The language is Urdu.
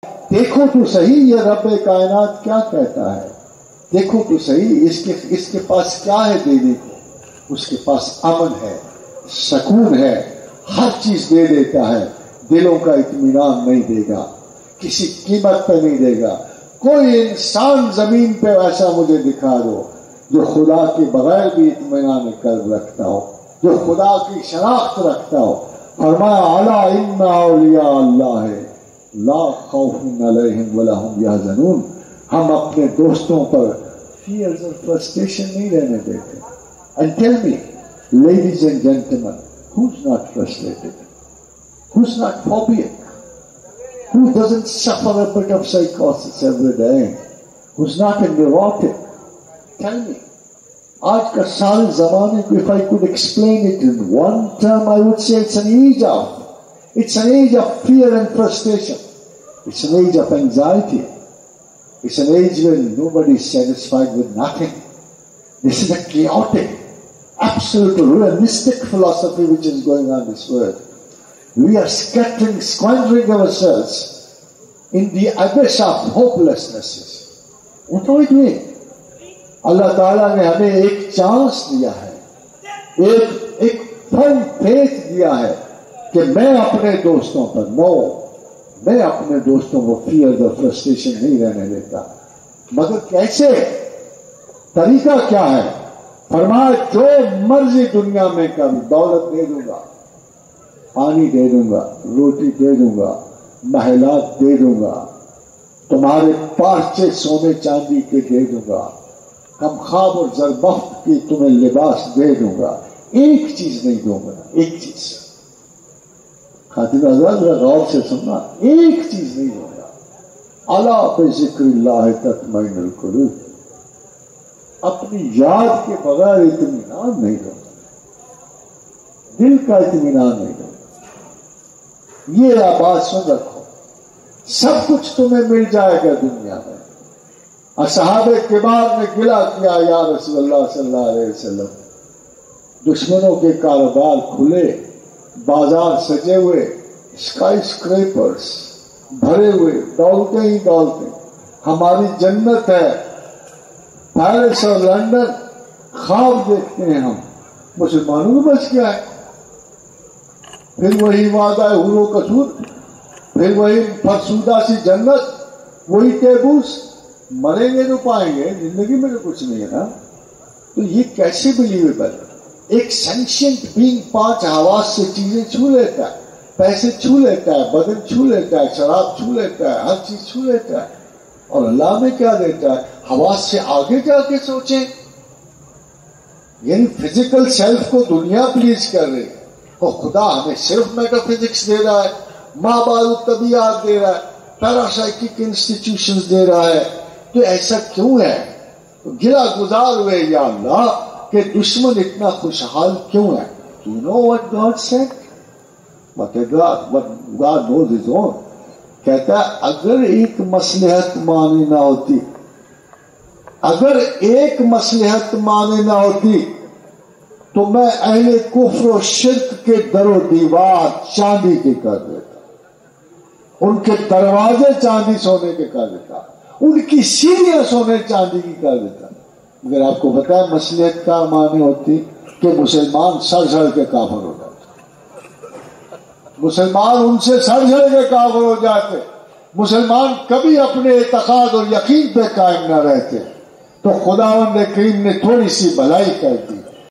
دیکھو تو صحیح یہ رب کائنات کیا کہتا ہے، دیکھو تو صحیح اس کے پاس کیا ہے دینے کو، اس کے پاس امن ہے، سکون ہے، ہر چیز دے دیتا ہے، دلوں کا اطمینان نہیں دے گا، کسی قیمت پہ نہیں دے گا۔ کوئی انسان زمین پہ ایسا مجھے دکھا دو جو خدا کے بغیر بھی اطمینان قلب رکھتا ہو، جو خدا کی شناخت رکھتا ہو۔ فرمایا الا ان اولیاء اللہ لا خوف علیہم ولا هم یحزنون، ہم اپنے دوستوں پر فیئرز اور فرسٹریشن نہیں رہنے دیتے۔ And tell me, ladies and gentlemen, who's not frustrated? Who's not phobic? Who doesn't suffer a bit of psychosis every day? Who's not a neurotic? Tell me. آج کا سارے زمانے کو if I could explain it in one term, I would say it's an age of fear and frustration. It's an age of anxiety. It's an age where nobody is satisfied with nothing. This is a chaotic, absolute realistic philosophy which is going on in this world. We are squandering ourselves in the abyss of hopelessnesses. What are we doing? اللہ تعالیٰ نے ہمیں ایک چانس دیا ہے، ایک فرم فیتھ دیا ہے کہ میں اپنے دوستوں پر میں اپنے دوستوں کو فیئر اور فرسٹریشن نہیں رہنے دیتا۔ مگر کیسے؟ طریقہ کیا ہے؟ فرمایا جو مرضی دنیا میں کر، دولت دے دوں گا، پانی دے دوں گا، روٹی دے دوں گا، محلات دے دوں گا، تمہارے پارچے سونے چاندی کے دے دوں گا، کم خواب اور زربفت کی تمہیں لباس دے دوں گا، ایک چیز نہیں دوں گا، ایک چیز۔ خاطر حضرت غور سے سننا، ایک چیز نہیں دوں گا۔ الا بذکر اللہ تطمئن القلوب، اپنی یاد کے بغیر اطمینان نہیں دوں گا، دل کا اطمینان نہیں دوں گا۔ یہ بات سن رکھو، سب کچھ تمہیں مل جائے گا دنیا میں۔ اصحاب کبار نے گلہ کیا یا رسول اللہ صلی اللہ علیہ وسلم، دشمنوں کے کاروبار کھلے، بازار سجے ہوئے، اسکائی اسکریپرز بھرے ہوئے، دولتیں ہی دولتیں، ہماری جنت ہے، پیرس اور لندن خواب دیکھتے ہیں ہم، مسلمانوں کو بچ گیا ہے۔ پھر وہی وعدہ حور و قصور، پھر وہی فرسودہ سی جنت، وہی تیبوس، مریں گے تو پائیں گے، زندگی میں تو کچھ نہیں ہے نا۔ تو یہ کیسے بلیویبل؟ ایک سینشینٹ بینگ پانچ حواس سے چیزیں چھو لیتا ہے، پیسے چھو لیتا ہے، بدن چھو لیتا ہے، شراب چھو لیتا ہے، ہر چیز چھو لیتا ہے، اور اللہ میں کیا دیتا ہے؟ حواس سے آگے جا کے سوچیں، یعنی فزیکل سیلف کو دنیا پلیز کر رہی ہے، اور خدا ہمیں صرف میٹا فزکس دے رہا ہے، ماں باپ طبیعت دے رہا ہے، پیراسائیکک انسٹیٹیوشنز دے رہا ہے۔ تو ایسا کیوں ہے؟ گلا گزار ہوئے یا اللہ کہ دشمن اتنا خوشحال کیوں ہے؟ You know what God said? What God knows his own. کہتا ہے اگر ایک مصلحت مانی نہ ہوتی، اگر ایک مصلحت مانی نہ ہوتی تو میں اہل کفر و شرک کے در و دیوار چاندی کے کر دیتا، ان کے دروازے چاندی سونے کے کر دیتا، ان کی سیڑھیاں سونے چاندی کی کر دیتا۔ مگر آپ کو پتا ہے مصلحت کا معنی ہوتی کہ مسلمان سڑ سڑ کے کافر ہو جاتے، مسلمان ان سے سڑ سڑ کے کافر ہو جاتے، مسلمان کبھی اپنے اعتقاد اور یقین پہ قائم نہ رہتے، تو خداوند کریم نے تھوڑی سی بھلائی کر دی،